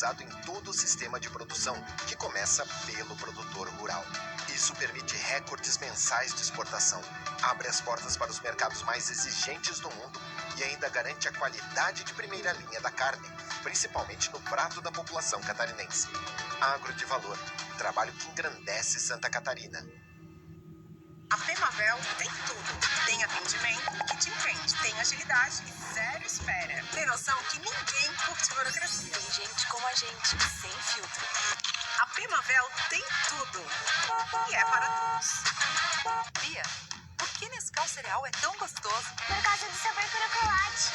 automatizado em todo o sistema de produção, que começa pelo produtor rural. Isso permite recordes mensais de exportação, abre as portas para os mercados mais exigentes do mundo e ainda garante a qualidade de primeira linha da carne, principalmente no prato da população catarinense. Agro de valor, trabalho que engrandece Santa Catarina. A Primavel tem tudo. Tem atendimento que te entende. Tem agilidade e zero espera. Tem noção que ninguém curte burocracia. Tem gente como a gente, sem filtro. A Primavel tem tudo. E é para todos. Bia, por que Nescau Cereal é tão gostoso? Por causa do sabor crocolate.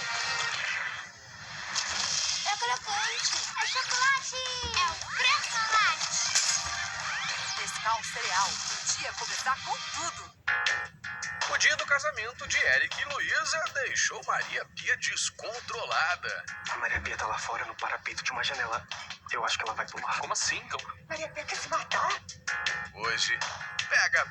É crocante. É chocolate. É o crocolate. Nescau Cereal, o dia começar com tudo. O dia do casamento de Eric e Luísa deixou Maria Pia descontrolada. A Maria Pia tá lá fora no parapeito de uma janela. Eu acho que ela vai pular. Como assim? Maria Pia quer se matar? Hoje, pega!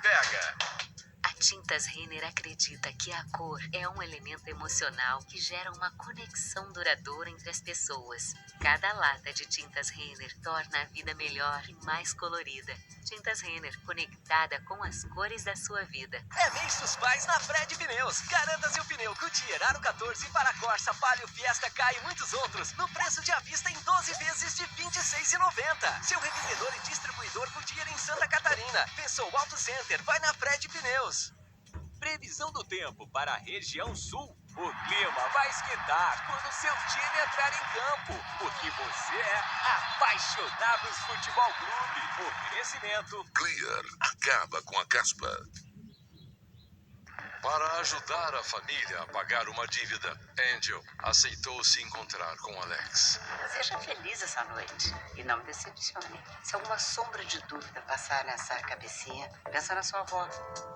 A Tintas Renner acredita que a cor é um elemento emocional que gera uma conexão duradoura entre as pessoas. Cada lata de Tintas Renner torna a vida melhor e mais colorida. Tintas Renner, conectada com as cores da sua vida. É mês dos pais na Fred Pneus. Garanta-se o pneu Goodyear Aro 14 para Corsa, Palio, Fiesta, Ka e muitos outros. No preço de à vista em 12 vezes de R$ 26,90. Seu revendedor e distribuidor Goodyear em Santa Catarina. Pensou Auto Center, vai na Fred Pneus. Previsão do tempo para a região sul. O clima vai esquentar quando seu time entrar em campo, porque você é Apaixonados Futebol Clube. Oferecimento Clear acaba com a caspa. Para ajudar a família a pagar uma dívida, Angel aceitou se encontrar com Alex. Seja feliz essa noite e não me decepcione. Se alguma sombra de dúvida passar nessa cabecinha, pensa na sua avó.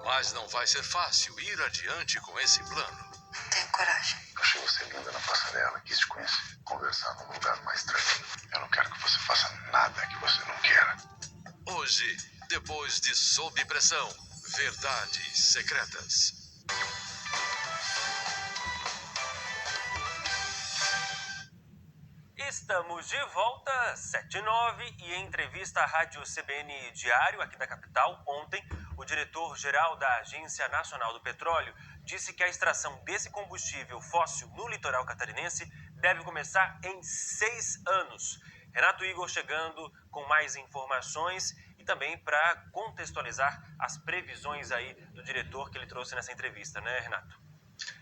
Mas não vai ser fácil ir adiante com esse plano. Tenha coragem. Achei você linda na passarela, quis te conhecer, conversar num lugar mais tranquilo. Eu não quero que você faça nada que você não queira. Hoje, depois de Sob Pressão, Verdades Secretas. Estamos de volta, 7h09, e em entrevista à Rádio CBN Diário, aqui da capital, ontem, o diretor-geral da Agência Nacional do Petróleo disse que a extração desse combustível fóssil no litoral catarinense deve começar em 6 anos. Renato Igor chegando com mais informações e também para contextualizar as previsões aí do diretor que ele trouxe nessa entrevista, né, Renato?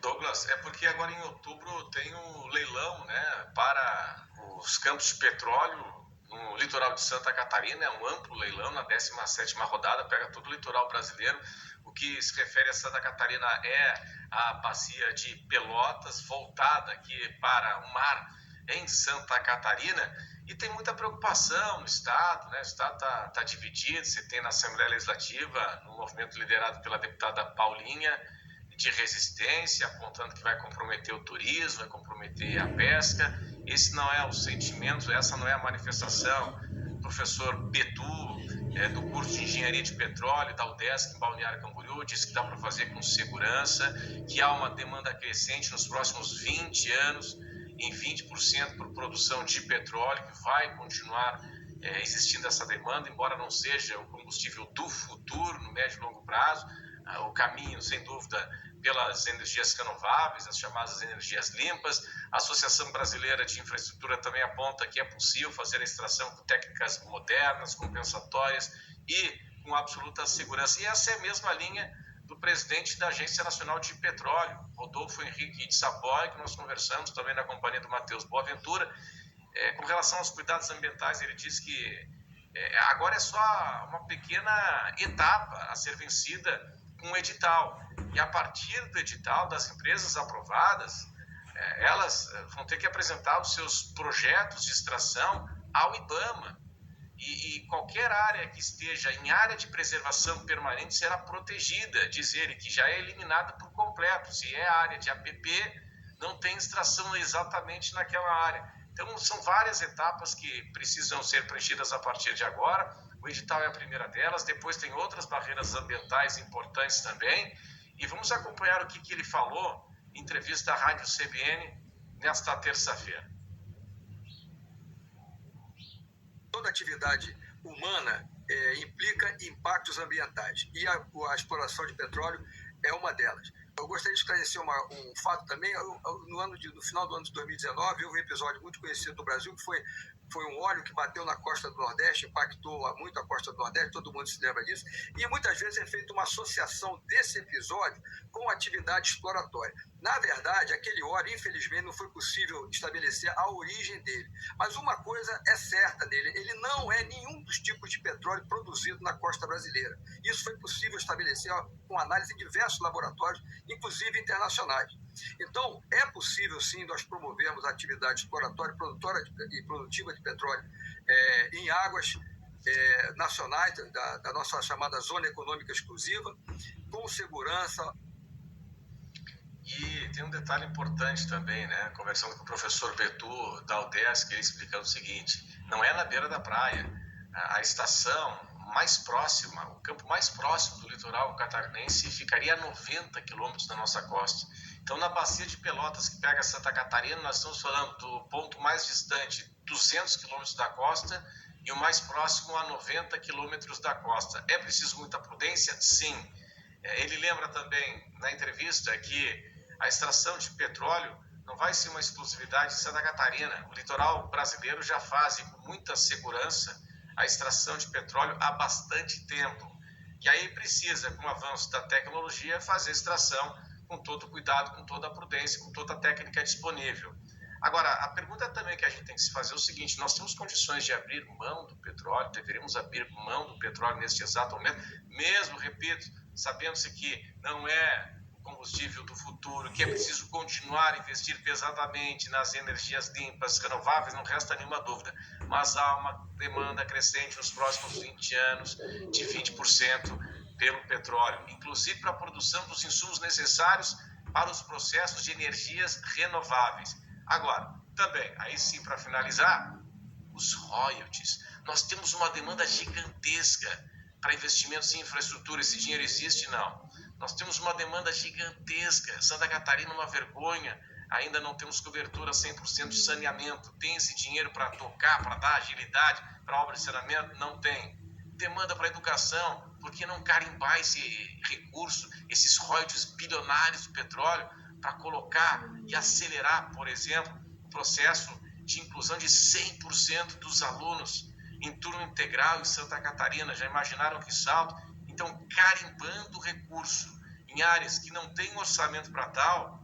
Douglas, é porque agora em outubro tem um leilão, né, para os campos de petróleo no litoral de Santa Catarina. É um amplo leilão na 17ª rodada, pega todo o litoral brasileiro. O que se refere a Santa Catarina é a bacia de Pelotas, voltada aqui para o mar em Santa Catarina. E tem muita preocupação no Estado, né? O Estado tá dividido. Você tem na Assembleia Legislativa um movimento liderado pela deputada Paulinha, de resistência, apontando que vai comprometer o turismo, vai comprometer a pesca. Esse não é o sentimento, essa não é a manifestação. O professor Betu, do curso de Engenharia de Petróleo da UDESC em Balneário Camboriú, disse que dá para fazer com segurança, que há uma demanda crescente nos próximos 20 anos, em 20% por produção de petróleo, que vai continuar existindo essa demanda, embora não seja o combustível do futuro, no médio e longo prazo. O caminho, sem dúvida, pelas energias renováveis, as chamadas energias limpas. A Associação Brasileira de Infraestrutura também aponta que é possível fazer a extração com técnicas modernas, compensatórias e com absoluta segurança. E essa é a mesma linha do presidente da Agência Nacional de Petróleo, Rodolfo Henrique de Saboia, que nós conversamos também na companhia do Matheus Boaventura. Com relação aos cuidados ambientais, ele diz que agora é só uma pequena etapa a ser vencida com o edital. E a partir do edital, das empresas aprovadas, elas vão ter que apresentar os seus projetos de extração ao IBAMA. E qualquer área que esteja em área de preservação permanente será protegida, diz ele, que já é eliminada por completo. Se é área de APP, não tem extração exatamente naquela área. Então, são várias etapas que precisam ser preenchidas a partir de agora. O edital é a primeira delas, depois tem outras barreiras ambientais importantes também. E vamos acompanhar o que ele falou em entrevista à Rádio CBN nesta terça-feira. toda atividade humana implica impactos ambientais e a exploração de petróleo é uma delas. Eu gostaria de esclarecer um fato também. No final do ano de 2019, houve um episódio muito conhecido no Brasil, que foi um óleo que bateu na costa do Nordeste, impactou muito a costa do Nordeste, todo mundo se lembra disso, e muitas vezes é feita uma associação desse episódio com atividade exploratória. Na verdade, aquele óleo, infelizmente, não foi possível estabelecer a origem dele. Mas uma coisa é certa nele, ele não é nenhum dos tipos de petróleo produzido na costa brasileira. Isso foi possível estabelecer com análise em diversos laboratórios, inclusive internacionais. Então, é possível, sim, nós promovermos a atividade exploratória, produtora e produtiva de petróleo em águas nacionais, da nossa chamada Zona Econômica Exclusiva, com segurança. E tem um detalhe importante também, né? Conversando com o professor Betu da UDESC, ele explicando o seguinte: não é na beira da praia. A estação mais próxima, o campo mais próximo do litoral catarinense ficaria a 90 quilômetros da nossa costa. Então, na bacia de Pelotas, que pega Santa Catarina, nós estamos falando do ponto mais distante, 200 quilômetros da costa, e o mais próximo a 90 quilômetros da costa. É preciso muita prudência? Sim. Ele lembra também, na entrevista, que a extração de petróleo não vai ser uma exclusividade de Santa Catarina. O litoral brasileiro já faz, com muita segurança, a extração de petróleo há bastante tempo. E aí precisa, com o avanço da tecnologia, fazer extração com todo o cuidado, com toda a prudência, com toda a técnica disponível. Agora, a pergunta também que a gente tem que se fazer é o seguinte: nós temos condições de abrir mão do petróleo, deveríamos abrir mão do petróleo neste exato momento, mesmo, repito, sabendo-se que não é o combustível do futuro, que é preciso continuar a investir pesadamente nas energias limpas, renováveis, não resta nenhuma dúvida. Mas há uma demanda crescente nos próximos 20 anos de 20% pelo petróleo, inclusive para a produção dos insumos necessários para os processos de energias renováveis. Agora, também, aí sim, para finalizar, os royalties. Nós temos uma demanda gigantesca para investimentos em infraestrutura. Esse dinheiro existe? Não. Nós temos uma demanda gigantesca. Santa Catarina, uma vergonha. Ainda não temos cobertura 100% de saneamento. Tem esse dinheiro para tocar, para dar agilidade para a obra de saneamento? Não tem. Demanda para a educação. Por que não carimbar esse recurso, esses royalties bilionários do petróleo, para colocar e acelerar, por exemplo, o processo de inclusão de 100% dos alunos em turno integral em Santa Catarina? Já imaginaram que salto? Então, carimbando o recurso em áreas que não têm orçamento para tal,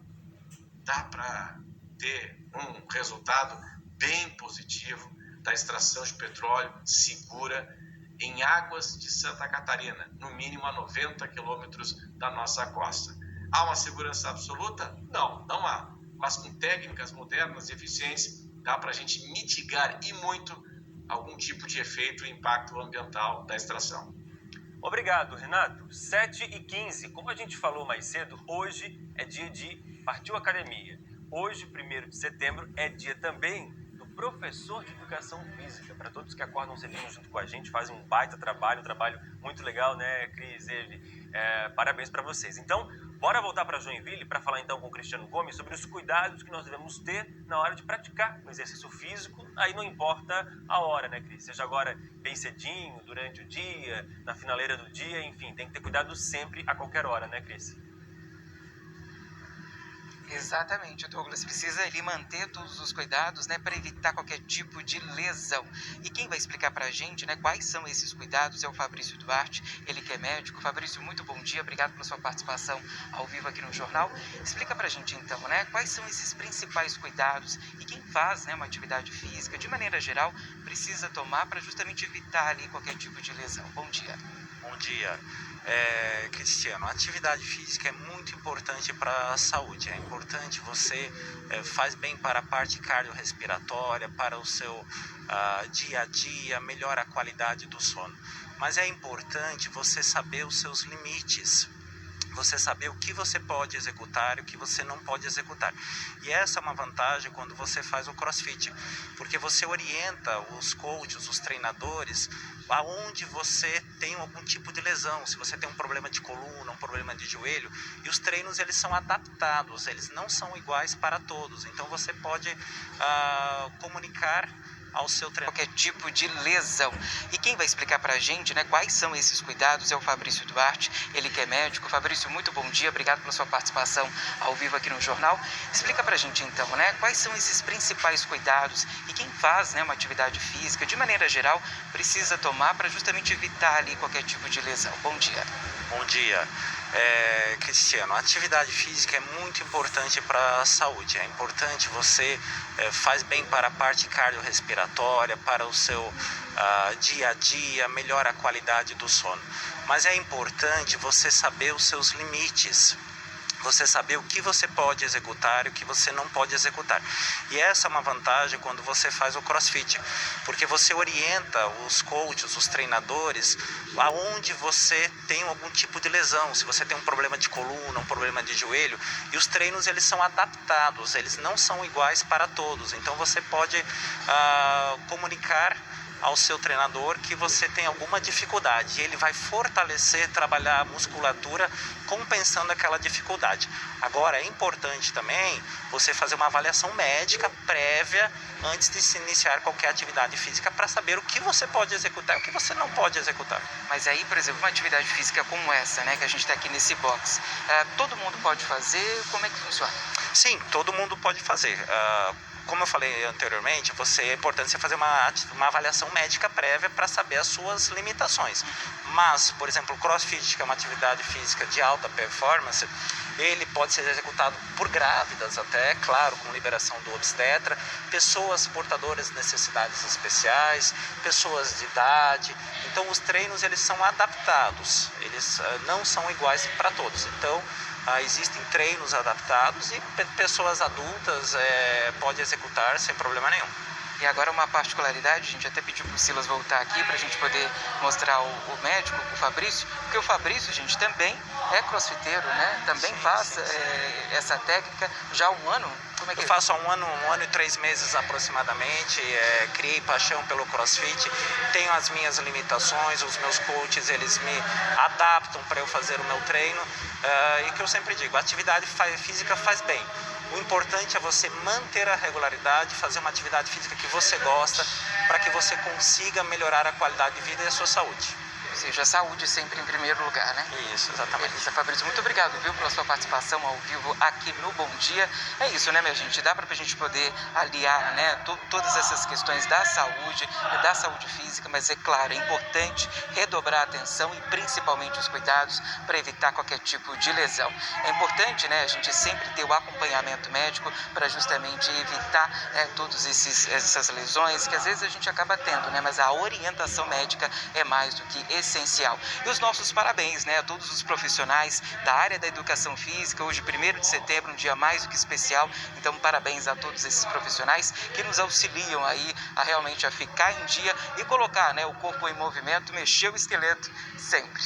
dá para ter um resultado bem positivo da extração de petróleo segura em águas de Santa Catarina, no mínimo a 90 quilômetros da nossa costa. Há uma segurança absoluta? Não, não há. Mas com técnicas modernas e eficientes, dá para a gente mitigar e muito algum tipo de efeito e impacto ambiental da extração. Obrigado, Renato. 7h15. Como a gente falou mais cedo, hoje é dia de Partiu Academia. Hoje, 1º de setembro, é dia também do professor de Educação Física. Para todos que acordam cedinho junto com a gente, fazem um baita trabalho, um trabalho muito legal, né, Cris? Parabéns para vocês. Então, bora voltar para Joinville para falar então com o Cristiano Gomes sobre os cuidados que nós devemos ter na hora de praticar o exercício físico. Aí não importa a hora, né, Cris? Seja agora bem cedinho, durante o dia, na finaleira do dia, enfim, tem que ter cuidado sempre, a qualquer hora, né, Cris? Exatamente, Douglas. Precisa ali manter todos os cuidados, né, para evitar qualquer tipo de lesão. E quem vai explicar para a gente, né, quais são esses cuidados é o Fabrício Duarte, ele que é médico. Fabrício, muito bom dia, obrigado pela sua participação ao vivo aqui no jornal. Explica para a gente então, né, quais são esses principais cuidados e quem faz, né, uma atividade física, de maneira geral, precisa tomar para justamente evitar ali qualquer tipo de lesão. Bom dia. Bom dia. Cristiano, a atividade física é muito importante para a saúde. É importante, você faz bem para a parte cardiorrespiratória, para o seu dia a dia, melhora a qualidade do sono. Mas é importante você saber os seus limites. Você saber o que você pode executar e o que você não pode executar. E essa é uma vantagem quando você faz o CrossFit, porque você orienta os coaches, os treinadores, aonde você tem algum tipo de lesão, se você tem um problema de coluna, um problema de joelho, e os treinos eles são adaptados, eles não são iguais para todos. Então você pode comunicar ao seu treinador. Qualquer tipo de lesão. E quem vai explicar pra gente, né, quais são esses cuidados é o Fabrício Duarte, ele que é médico. Fabrício, muito bom dia, obrigado pela sua participação ao vivo aqui no jornal. Explica pra gente então, né, quais são esses principais cuidados e quem faz, né, uma atividade física, de maneira geral, precisa tomar para justamente evitar ali qualquer tipo de lesão. Bom dia. Bom dia. Cristiano, a atividade física é muito importante para a saúde. É importante, você faz bem para a parte cardiorrespiratória, para o seu dia a dia, melhora a qualidade do sono. Mas é importante você saber os seus limites. Você saber o que você pode executar e o que você não pode executar. E essa é uma vantagem quando você faz o CrossFit, porque você orienta os coaches, os treinadores, aonde você tem algum tipo de lesão, se você tem um problema de coluna, um problema de joelho, e os treinos eles são adaptados, eles não são iguais para todos. Então você pode comunicar ao seu treinador que você tem alguma dificuldade e ele vai fortalecer, trabalhar a musculatura compensando aquela dificuldade. Agora é importante também você fazer uma avaliação médica prévia antes de se iniciar qualquer atividade física para saber o que você pode executar e o que você não pode executar. Mas aí, por exemplo, uma atividade física como essa, né, que a gente está aqui nesse box, todo mundo pode fazer? Como é que funciona? Sim, todo mundo pode fazer. Como eu falei anteriormente, é importante você fazer uma avaliação médica prévia para saber as suas limitações. Mas, por exemplo, o CrossFit, que é uma atividade física de alta performance, ele pode ser executado por grávidas até, claro, com liberação do obstetra, pessoas portadoras de necessidades especiais, pessoas de idade. Então, os treinos eles são adaptados, eles não são iguais para todos. Então, existem treinos adaptados e pessoas adultas podem executar sem problema nenhum. E agora uma particularidade, a gente até pediu para o Silas voltar aqui para a gente poder mostrar o médico, o Fabrício, porque o Fabrício, gente, também é crossfiteiro, né? Também faz essa técnica já há um ano. Como é que eu faço há um ano e 3 meses aproximadamente, criei paixão pelo CrossFit, tenho as minhas limitações, os meus coaches eles me adaptam para eu fazer o meu treino, e que eu sempre digo, a atividade física faz bem. O importante é você manter a regularidade, fazer uma atividade física que você gosta, para que você consiga melhorar a qualidade de vida e a sua saúde. Ou seja, a saúde sempre em primeiro lugar, né? Isso, exatamente. Beleza, Fabrício, muito obrigado, viu, pela sua participação ao vivo aqui no Bom Dia. É isso, né, minha gente? Dá pra gente poder aliar, né, todas essas questões da saúde física, mas é claro, é importante redobrar a atenção e principalmente os cuidados para evitar qualquer tipo de lesão. É importante, né, a gente sempre ter o acompanhamento médico para justamente evitar todas essas lesões que às vezes a gente acaba tendo, né, mas a orientação médica é mais do que essencial. E os nossos parabéns, né, a todos os profissionais da área da educação física. Hoje, 1º de setembro, um dia mais do que especial. Então, parabéns a todos esses profissionais que nos auxiliam aí a ficar em dia e colocar, né, o corpo em movimento, mexer o esqueleto sempre.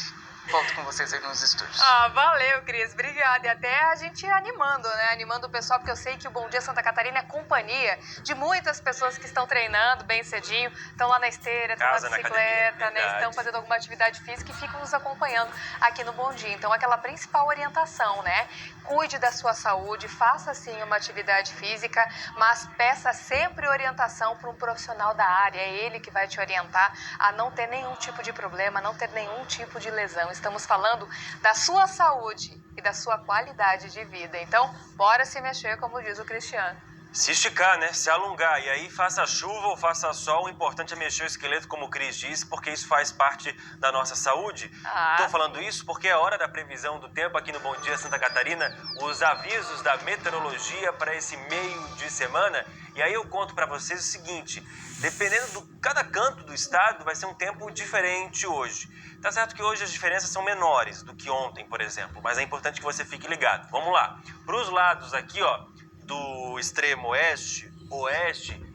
Volto com vocês aí nos estúdios. Valeu, Cris. Obrigada. E até a gente animando, né? Animando o pessoal, porque eu sei que o Bom Dia Santa Catarina é companhia de muitas pessoas que estão treinando bem cedinho, estão lá na esteira, estão na bicicleta, né? Estão fazendo alguma atividade física e ficam nos acompanhando aqui no Bom Dia. Então, aquela principal orientação, né? Cuide da sua saúde, faça sim uma atividade física, mas peça sempre orientação para um profissional da área. É ele que vai te orientar a não ter nenhum tipo de problema, não ter nenhum tipo de lesão. Estamos falando da sua saúde e da sua qualidade de vida. Então, bora se mexer, como diz o Cristiano. Se esticar, né? Se alongar. E aí, faça chuva ou faça sol, o importante é mexer o esqueleto, como o Cris disse, porque isso faz parte da nossa saúde. Estou falando isso porque é hora da previsão do tempo aqui no Bom Dia Santa Catarina, os avisos da meteorologia para esse meio de semana. E aí eu conto para vocês o seguinte, dependendo de cada canto do estado, vai ser um tempo diferente hoje. Tá certo que hoje as diferenças são menores do que ontem, por exemplo, mas é importante que você fique ligado. Vamos lá. Para os lados aqui, ó, do extremo oeste,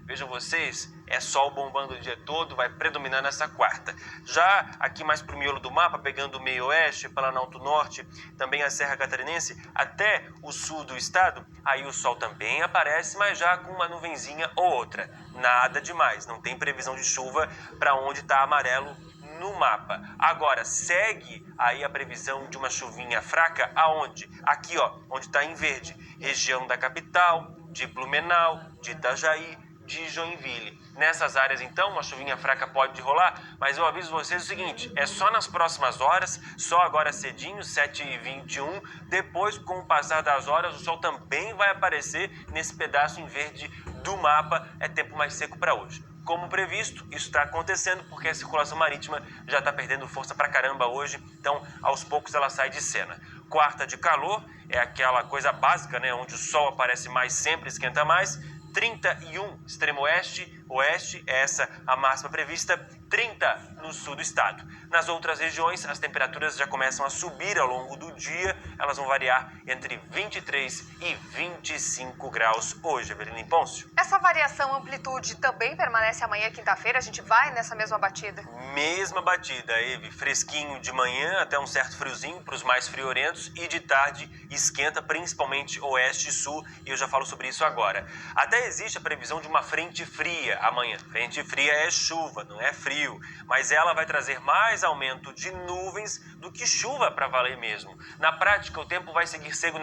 vejam vocês, é sol bombando o dia todo, vai predominar nessa quarta. Já aqui mais pro miolo do mapa, pegando o meio oeste, Planalto Norte, também a Serra Catarinense, até o sul do estado, aí o sol também aparece, mas já com uma nuvenzinha ou outra. Nada demais, não tem previsão de chuva para onde está amarelo no mapa. Agora, segue aí a previsão de uma chuvinha fraca, aonde? Aqui, ó, onde está em verde, região da capital, de Blumenau, de Itajaí, de Joinville. Nessas áreas, então, uma chuvinha fraca pode rolar, mas eu aviso vocês o seguinte, é só nas próximas horas, só agora cedinho, 7h21, depois, com o passar das horas, o sol também vai aparecer nesse pedaço em verde do mapa, é tempo mais seco para hoje. Como previsto, isso está acontecendo porque a circulação marítima já está perdendo força pra caramba hoje, então aos poucos ela sai de cena. Quarta de calor, é aquela coisa básica, né, onde o sol aparece mais, sempre esquenta mais. 31 extremo oeste, é essa a máxima prevista, 30 no sul do estado. Nas outras regiões, as temperaturas já começam a subir ao longo do dia, elas vão variar entre 23 e 25 graus hoje, Evelina Pôncio. Essa variação amplitude também permanece amanhã, quinta-feira? A gente vai nessa mesma batida? Mesma batida, Eve, fresquinho de manhã até um certo friozinho para os mais friorentos e de tarde esquenta, principalmente oeste e sul, e eu já falo sobre isso agora. Até existe a previsão de uma frente fria amanhã. Frente fria é chuva, não é frio, mas ela vai trazer mais aumento de nuvens do que chuva para valer mesmo. Na prática, o tempo vai seguir seco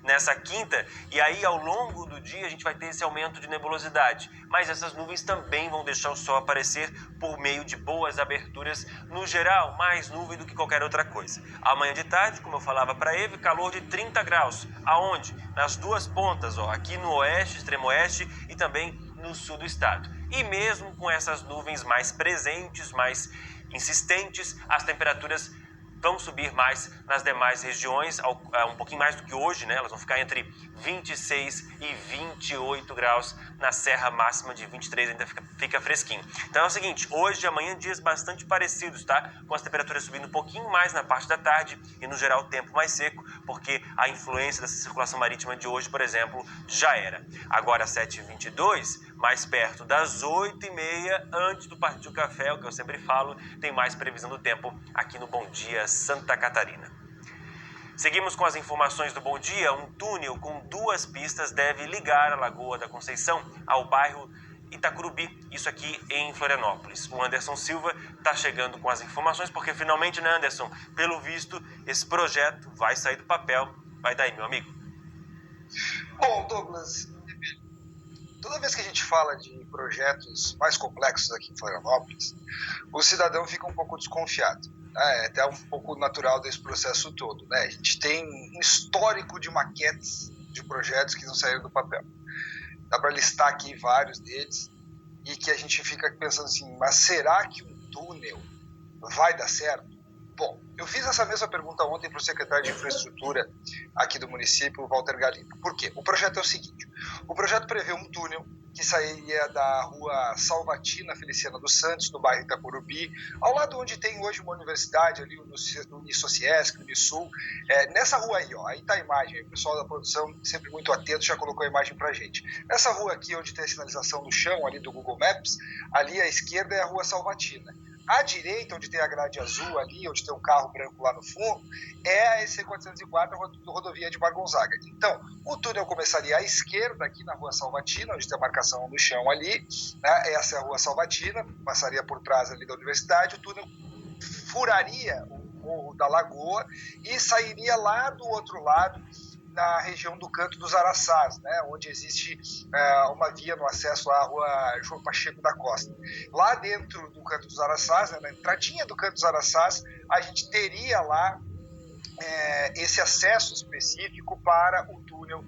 nessa quinta, e aí ao longo do dia a gente vai ter esse aumento de nebulosidade, mas essas nuvens também vão deixar o sol aparecer por meio de boas aberturas, no geral, mais nuvem do que qualquer outra coisa. Amanhã de tarde, como eu falava para Eve, calor de 30 graus. Aonde? Nas duas pontas, aqui no oeste, extremo oeste e também no sul do estado. E mesmo com essas nuvens mais presentes, mais insistentes, as temperaturas vão subir mais nas demais regiões, um pouquinho mais do que hoje, né? Elas vão ficar entre 26 e 28 graus na serra, máxima de 23, ainda fica fresquinho. Então é o seguinte, hoje e amanhã dias bastante parecidos, tá? Com as temperaturas subindo um pouquinho mais na parte da tarde e no geral o tempo mais seco, porque a influência dessa circulação marítima de hoje, por exemplo, já era. Agora 7h22, mais perto das 8h30, antes do Partiu Café, o que eu sempre falo, tem mais previsão do tempo aqui no Bom Dia Santa Catarina. Seguimos com as informações do Bom Dia. Um túnel com 2 pistas deve ligar a Lagoa da Conceição ao bairro Itacurubi, isso aqui em Florianópolis. O Anderson Silva está chegando com as informações, porque finalmente, né, Anderson, pelo visto, esse projeto vai sair do papel. Vai daí, meu amigo. Bom, Douglas, toda vez que a gente fala de projetos mais complexos aqui em Florianópolis, o cidadão fica um pouco desconfiado. É até um pouco natural desse processo todo, né? A gente tem um histórico de maquetes de projetos que não saíram do papel. Dá para listar aqui vários deles e que a gente fica pensando assim, mas será que um túnel vai dar certo? Bom, eu fiz essa mesma pergunta ontem para o secretário de Infraestrutura aqui do município, o Walter Galina. Por quê? O projeto é o seguinte, o projeto prevê um túnel que sairia da rua Salvatina Feliciana dos Santos, no bairro Itacurubi, ao lado onde tem hoje uma universidade, ali o Unisociesc, o Unisul. Nessa rua aí está a imagem, o pessoal da produção, sempre muito atento, já colocou a imagem para a gente. Nessa rua aqui, onde tem a sinalização no chão, ali do Google Maps, ali à esquerda é a rua Salvatina. À direita, onde tem a grade azul ali, onde tem um carro branco lá no fundo, é a EC 404, a rodovia de Bar Gonzaga. Então, o túnel começaria à esquerda, aqui na rua Salvatina, onde tem a marcação no chão ali, né? Essa é a rua Salvatina, passaria por trás ali da universidade, o túnel furaria o morro da Lagoa e sairia lá do outro lado, na região do Canto dos Araçás, né, onde existe uma via no acesso à rua João Pacheco da Costa. Lá dentro do Canto dos Araçás, né, na entradinha do Canto dos Araçás, a gente teria lá esse acesso específico para o túnel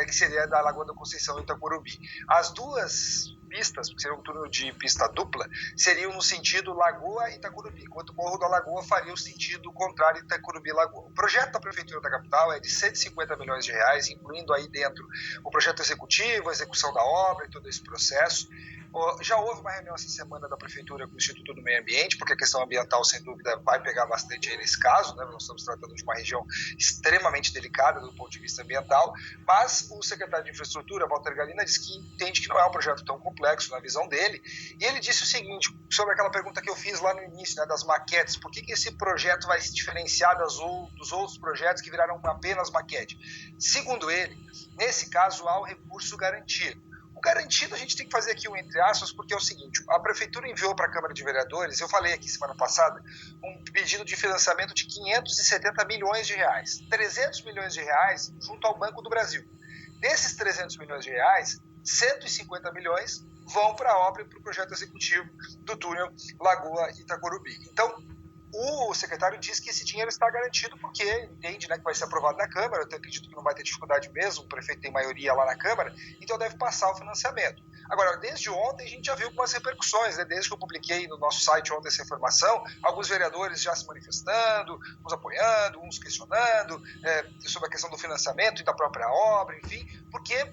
que seria da Lagoa da Conceição e Itacurubi. As duas pistas, que seria um túnel de pista dupla, seriam no sentido Lagoa e Itacurubi, enquanto o Morro da Lagoa faria o sentido contrário, Itacurubi-Lagoa. O projeto da Prefeitura da capital é de 150 milhões de reais, incluindo aí dentro o projeto executivo, a execução da obra e todo esse processo. Já houve uma reunião essa semana da Prefeitura com o Instituto do Meio Ambiente, porque a questão ambiental, sem dúvida, vai pegar bastante aí nesse caso, né? Nós estamos tratando de uma região extremamente delicada do ponto de vista ambiental, mas o secretário de Infraestrutura, Walter Galina, disse que entende que não é um projeto tão complexo na visão dele, e ele disse o seguinte, sobre aquela pergunta que eu fiz lá no início, né, das maquetes, por que esse projeto vai se diferenciar dos outros projetos que viraram apenas maquete? Segundo ele, nesse caso, há o recurso garantido. Garantido, a gente tem que fazer aqui um entre aspas, porque é o seguinte, a Prefeitura enviou para a Câmara de Vereadores, eu falei aqui semana passada, um pedido de financiamento de 570 milhões de reais, 300 milhões de reais junto ao Banco do Brasil. Desses 300 milhões de reais, 150 milhões vão para a obra e para o projeto executivo do túnel Lagoa Itacorubi. Então, o secretário diz que esse dinheiro está garantido porque entende, né, que vai ser aprovado na Câmara. Eu acredito que não vai ter dificuldade mesmo, o prefeito tem maioria lá na Câmara, então deve passar o financiamento. Agora, desde ontem a gente já viu algumas repercussões, né? Desde que eu publiquei no nosso site ontem essa informação, alguns vereadores já se manifestando, uns apoiando, uns questionando sobre a questão do financiamento e da própria obra, enfim, porque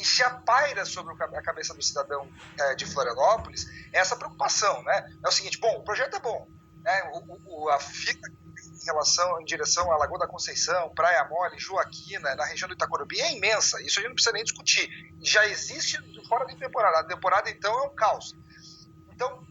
já paira sobre a cabeça do cidadão de Florianópolis essa preocupação, né? É o seguinte, bom, o projeto é bom, né? A fita em direção à Lagoa da Conceição, Praia Mole, Joaquina, na região do Itacorubi é imensa, isso a gente não precisa nem discutir, já existe fora de temporada, a temporada então é um caos. Então,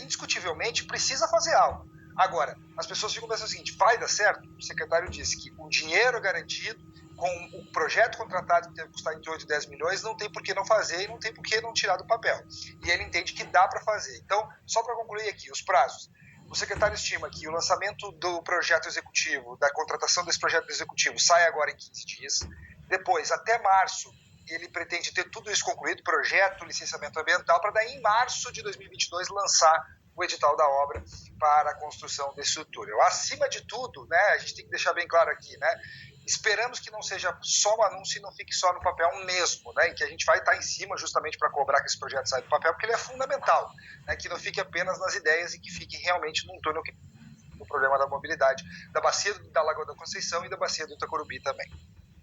indiscutivelmente, precisa fazer algo. Agora, as pessoas ficam pensando o seguinte, vai dar certo? O secretário disse que o dinheiro é garantido, com o projeto contratado que deve custar entre 8 e 10 milhões, não tem por que não fazer e não tem por que não tirar do papel. E ele entende que dá para fazer. Então, só para concluir aqui, os prazos. O secretário estima que o lançamento do projeto executivo, da contratação desse projeto executivo, sai agora em 15 dias. Depois, até março, ele pretende ter tudo isso concluído, projeto, licenciamento ambiental, para daí em março de 2022 lançar o edital da obra para a construção desse túnel. Acima de tudo, né, a gente tem que deixar bem claro aqui, né, esperamos que não seja só um anúncio e não fique só no papel mesmo, né, e que a gente vai estar em cima justamente para cobrar que esse projeto saia do papel, porque ele é fundamental, né, que não fique apenas nas ideias e que fique realmente num túnel que o problema da mobilidade da bacia da Lagoa da Conceição e da bacia do Itacorubi também.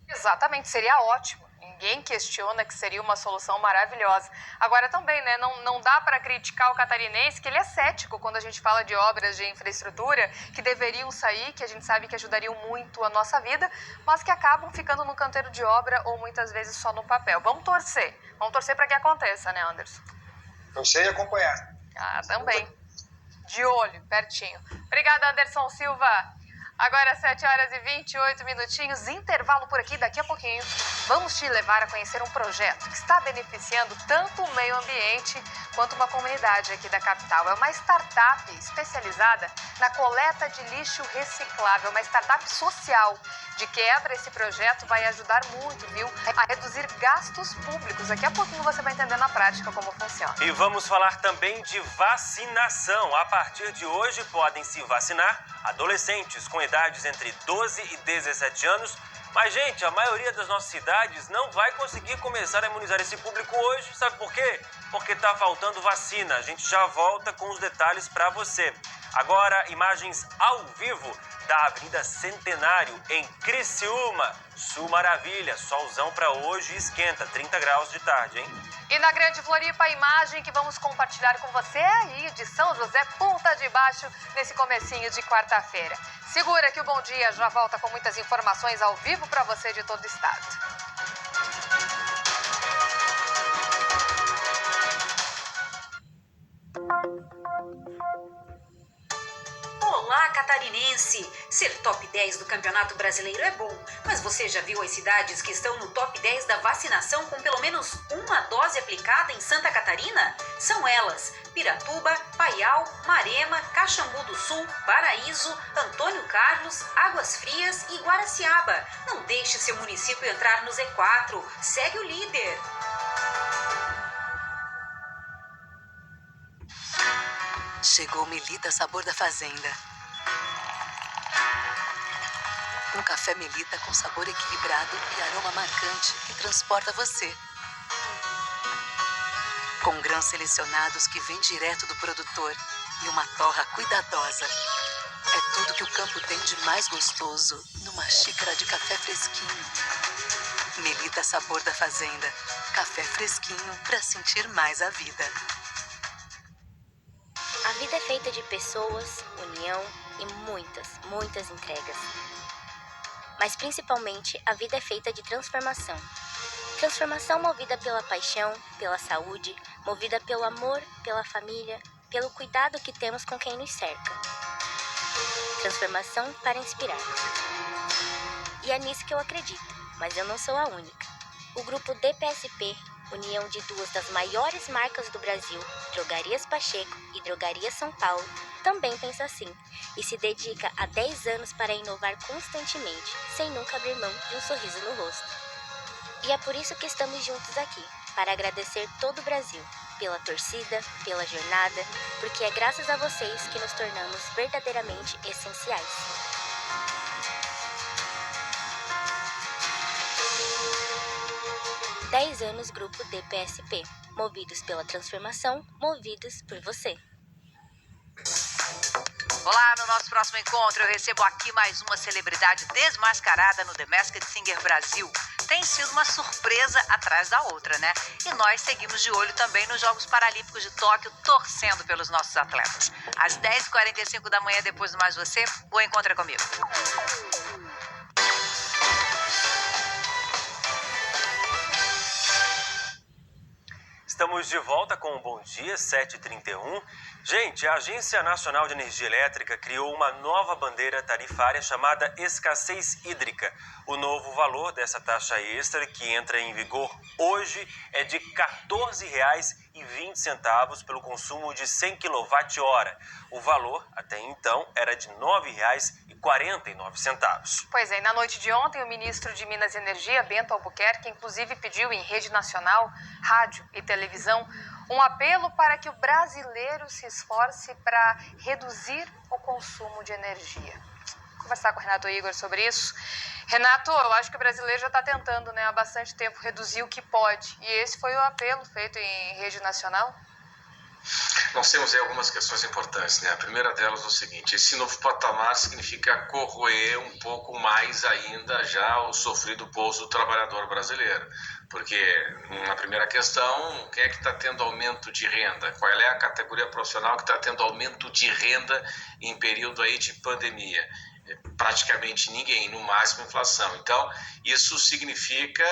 Exatamente, seria ótimo. Ninguém questiona que seria uma solução maravilhosa. Agora também, né, não dá para criticar o catarinense, que ele é cético quando a gente fala de obras de infraestrutura que deveriam sair, que a gente sabe que ajudariam muito a nossa vida, mas que acabam ficando no canteiro de obra ou muitas vezes só no papel. Vamos torcer para que aconteça, né, Anderson? Torcer e acompanhar. Ah, também. De olho, pertinho. Obrigada, Anderson Silva. Agora 7h28, intervalo por aqui, daqui a pouquinho vamos te levar a conhecer um projeto que está beneficiando tanto o meio ambiente quanto uma comunidade aqui da capital. É uma startup especializada na coleta de lixo reciclável, uma startup social. De quebra, esse projeto vai ajudar muito, viu, a reduzir gastos públicos. Daqui a pouquinho você vai entender na prática como funciona. E vamos falar também de vacinação. A partir de hoje podem se vacinar adolescentes com idades entre 12 e 17 anos. Mas, gente, a maioria das nossas cidades não vai conseguir começar a imunizar esse público hoje. Sabe por quê? Porque tá faltando vacina. A gente já volta com os detalhes para você. Agora, imagens ao vivo da Avenida Centenário, em Criciúma. Sul Maravilha, solzão para hoje e esquenta, 30 graus de tarde, hein? E na Grande Floripa, a imagem que vamos compartilhar com você é aí de São José, Ponta de Baixo, nesse comecinho de quarta-feira. Segura que o Bom Dia já volta com muitas informações ao vivo para você de todo o estado. Olá, catarinense! Ser top 10 do Campeonato Brasileiro é bom, mas você já viu as cidades que estão no top 10 da vacinação com pelo menos uma dose aplicada em Santa Catarina? São elas: Piratuba, Paial, Marema, Caxambu do Sul, Paraíso, Antônio Carlos, Águas Frias e Guaraciaba. Não deixe seu município entrar no Z4. Segue o líder! Chegou Melita Sabor da Fazenda. Um café Melita com sabor equilibrado e aroma marcante que transporta você. Com grãos selecionados que vêm direto do produtor e uma torra cuidadosa. É tudo que o campo tem de mais gostoso numa xícara de café fresquinho. Melita Sabor da Fazenda. Café fresquinho para sentir mais a vida. A vida é feita de pessoas, união e muitas entregas. Mas principalmente a vida é feita de transformação. Transformação movida pela paixão, pela saúde, movida pelo amor, pela família, pelo cuidado que temos com quem nos cerca. Transformação para inspirar. E é nisso que eu acredito, mas eu não sou a única. O grupo DPSP, união de duas das maiores marcas do Brasil, Drogarias Pacheco e Drogarias São Paulo, também pensa assim e se dedica há 10 anos para inovar constantemente, sem nunca abrir mão de um sorriso no rosto. E é por isso que estamos juntos aqui, para agradecer todo o Brasil, pela torcida, pela jornada, porque é graças a vocês que nos tornamos verdadeiramente essenciais. Dez anos Grupo DPSP, movidos pela transformação, movidos por você. Olá, no nosso próximo encontro eu recebo aqui mais uma celebridade desmascarada no The Masked Singer Brasil. Tem sido uma surpresa atrás da outra, né? E nós seguimos de olho também nos Jogos Paralímpicos de Tóquio, torcendo pelos nossos atletas. Às 10h45 da manhã, depois do Mais Você, o encontro é comigo. Estamos de volta com o Bom Dia, 7h31. Gente, a Agência Nacional de Energia Elétrica criou uma nova bandeira tarifária chamada escassez hídrica. O novo valor dessa taxa extra, que entra em vigor hoje, é de R$ 14,20 pelo consumo de 100 kWh. O valor, até então, era de R$ 9,49. Pois é, na noite de ontem, o ministro de Minas e Energia, Bento Albuquerque, inclusive pediu em rede nacional, rádio e televisão, um apelo para que o brasileiro se esforce para reduzir o consumo de energia. Vou conversar com o Renato Igor sobre isso. Renato, eu acho que o brasileiro já está tentando, há bastante tempo, reduzir o que pode. E esse foi o apelo feito em rede nacional? Nós temos aí algumas questões importantes, A primeira delas é o seguinte: esse novo patamar significa corroer um pouco mais ainda já o sofrido bolso do trabalhador brasileiro. Porque, na primeira questão, quem é que está tendo aumento de renda? Qual é a categoria profissional que está tendo aumento de renda em período aí de pandemia? Praticamente ninguém, no máximo inflação. Então, isso significa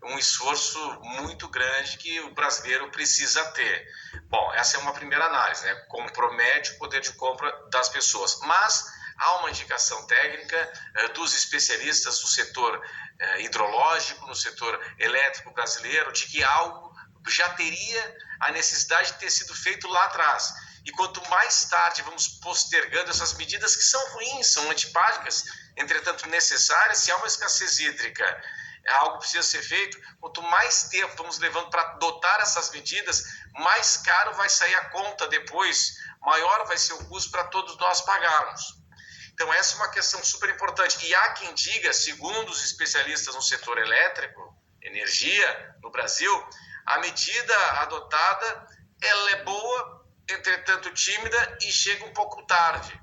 um esforço muito grande que o brasileiro precisa ter. Bom, essa é uma primeira análise, compromete o poder de compra das pessoas. Mas há uma indicação técnica dos especialistas do setor hidrológico, no setor elétrico brasileiro, de que algo já teria a necessidade de ter sido feito lá atrás. E quanto mais tarde vamos postergando essas medidas que são ruins, são antipáticas, entretanto necessárias, se há uma escassez hídrica, algo precisa ser feito, quanto mais tempo vamos levando para adotar essas medidas, mais caro vai sair a conta depois, maior vai ser o custo para todos nós pagarmos. Então essa é uma questão super importante. E há quem diga, segundo os especialistas no setor elétrico, energia no Brasil, a medida adotada ela é boa, entretanto tímida e chega um pouco tarde.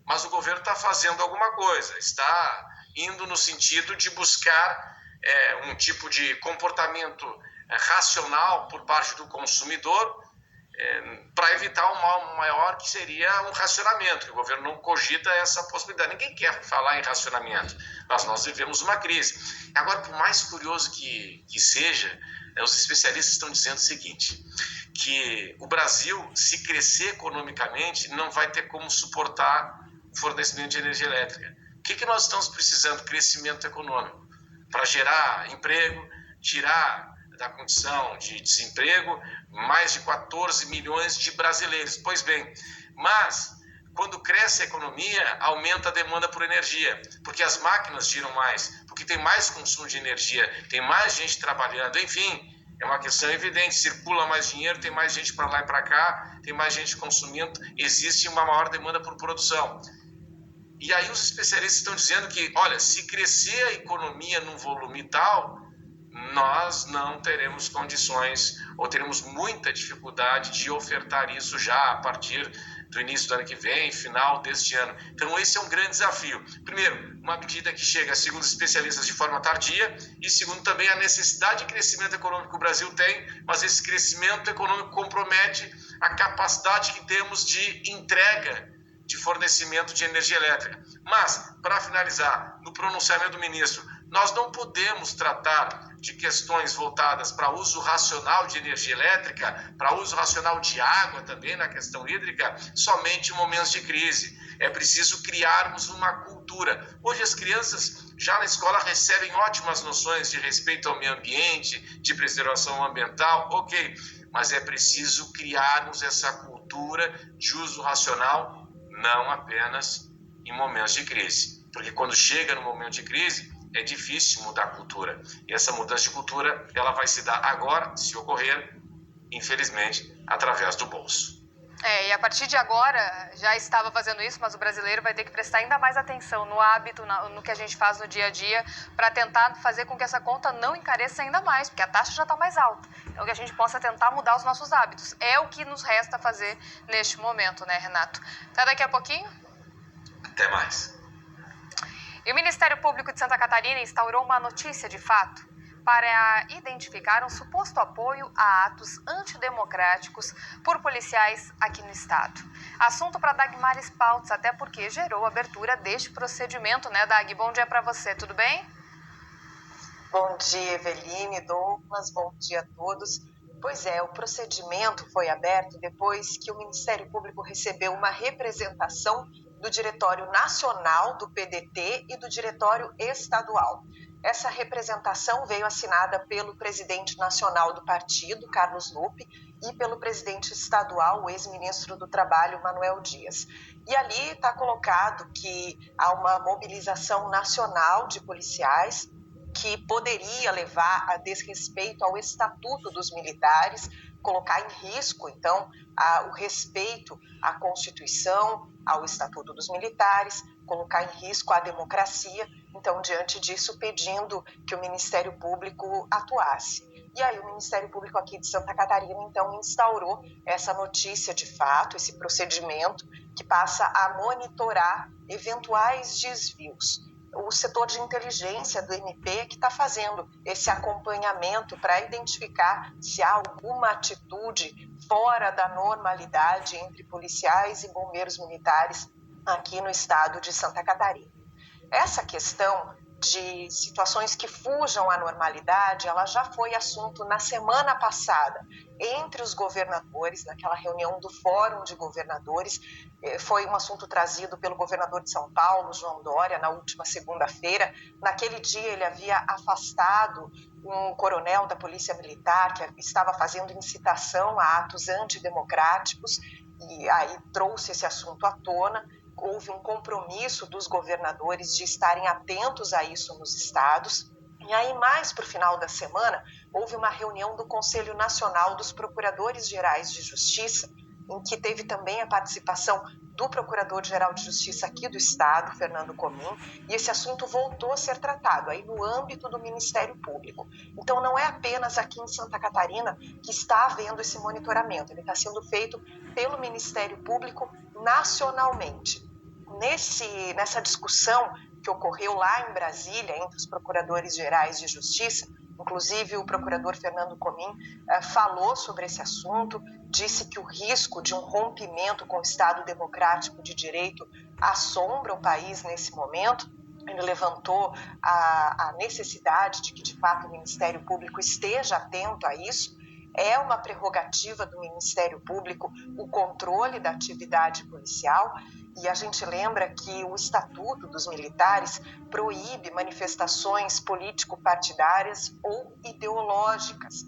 Mas o governo está fazendo alguma coisa, está indo no sentido de buscar um tipo de comportamento racional por parte do consumidor para evitar um mal maior, que seria um racionamento, que o governo não cogita essa possibilidade. Ninguém quer falar em racionamento, mas nós vivemos uma crise. Agora, por mais curioso que seja, os especialistas estão dizendo o seguinte, que o Brasil, se crescer economicamente, não vai ter como suportar o fornecimento de energia elétrica. O que nós estamos precisando? Crescimento econômico, para gerar emprego, tirar da condição de desemprego mais de 14 milhões de brasileiros. Pois bem, mas quando cresce a economia, aumenta a demanda por energia, porque as máquinas giram mais, porque tem mais consumo de energia, tem mais gente trabalhando, enfim, é uma questão evidente, circula mais dinheiro, tem mais gente para lá e para cá, tem mais gente consumindo, existe uma maior demanda por produção. E aí os especialistas estão dizendo que, olha, se crescer a economia num volume tal, nós não teremos condições ou teremos muita dificuldade de ofertar isso já a partir do início do ano que vem, final deste ano. Então esse é um grande desafio. Primeiro, uma medida que chega, segundo os especialistas, de forma tardia, e segundo também a necessidade de crescimento econômico que o Brasil tem, mas esse crescimento econômico compromete a capacidade que temos de entrega de fornecimento de energia elétrica. Mas, para finalizar, no pronunciamento do ministro, nós não podemos tratar de questões voltadas para uso racional de energia elétrica, para uso racional de água também na questão hídrica, somente em momentos de crise. É preciso criarmos uma cultura. Hoje as crianças já na escola recebem ótimas noções de respeito ao meio ambiente, de preservação ambiental, ok, mas é preciso criarmos essa cultura de uso racional, não apenas em momentos de crise. Porque quando chega no momento de crise, é difícil mudar a cultura. E essa mudança de cultura, ela vai se dar agora, se ocorrer, infelizmente, através do bolso. E a partir de agora, já estava fazendo isso, mas o brasileiro vai ter que prestar ainda mais atenção no hábito, no que a gente faz no dia a dia, para tentar fazer com que essa conta não encareça ainda mais, porque a taxa já está mais alta. Então, que a gente possa tentar mudar os nossos hábitos. É o que nos resta fazer neste momento, né, Renato? Até daqui a pouquinho? Até mais. E o Ministério Público de Santa Catarina instaurou uma notícia de fato para identificar um suposto apoio a atos antidemocráticos por policiais aqui no estado. Assunto para Dagmares Pautz, até porque gerou a abertura deste procedimento, né, Dag? Bom dia para você, tudo bem? Bom dia, Eveline, Douglas, bom dia a todos. Pois é, o procedimento foi aberto depois que o Ministério Público recebeu uma representação do Diretório Nacional do PDT e do Diretório Estadual. Essa representação veio assinada pelo presidente nacional do partido, Carlos Lupe, e pelo presidente estadual, o ex-ministro do Trabalho, Manuel Dias. E ali está colocado que há uma mobilização nacional de policiais que poderia levar a desrespeito ao Estatuto dos Militares, colocar em risco, então, o respeito à Constituição, ao Estatuto dos Militares, colocar em risco a democracia. Então, diante disso, pedindo que o Ministério Público atuasse. E aí o Ministério Público aqui de Santa Catarina, então, instaurou essa notícia de fato, esse procedimento que passa a monitorar eventuais desvios. O setor de inteligência do MP que está fazendo esse acompanhamento para identificar se há alguma atitude fora da normalidade entre policiais e bombeiros militares aqui no estado de Santa Catarina. Essa questão de situações que fujam à normalidade, ela já foi assunto na semana passada entre os governadores, naquela reunião do Fórum de Governadores. Foi um assunto trazido pelo governador de São Paulo, João Dória, na última segunda-feira. Naquele dia ele havia afastado um coronel da Polícia Militar que estava fazendo incitação a atos antidemocráticos e aí trouxe esse assunto à tona. Houve um compromisso dos governadores de estarem atentos a isso nos estados. E aí, mais para o final da semana, houve uma reunião do Conselho Nacional dos Procuradores Gerais de Justiça, em que teve também a participação do Procurador-Geral de Justiça aqui do estado, Fernando Comim, e esse assunto voltou a ser tratado aí no âmbito do Ministério Público. Então, não é apenas aqui em Santa Catarina que está havendo esse monitoramento, ele está sendo feito pelo Ministério Público nacionalmente. Nessa discussão que ocorreu lá em Brasília entre os procuradores gerais de justiça, inclusive o procurador Fernando Comim falou sobre esse assunto, disse que o risco de um rompimento com o Estado Democrático de Direito assombra o país nesse momento. Ele levantou a necessidade de que, de fato, o Ministério Público esteja atento a isso. É uma prerrogativa do Ministério Público o controle da atividade policial e a gente lembra que o Estatuto dos Militares proíbe manifestações político-partidárias ou ideológicas.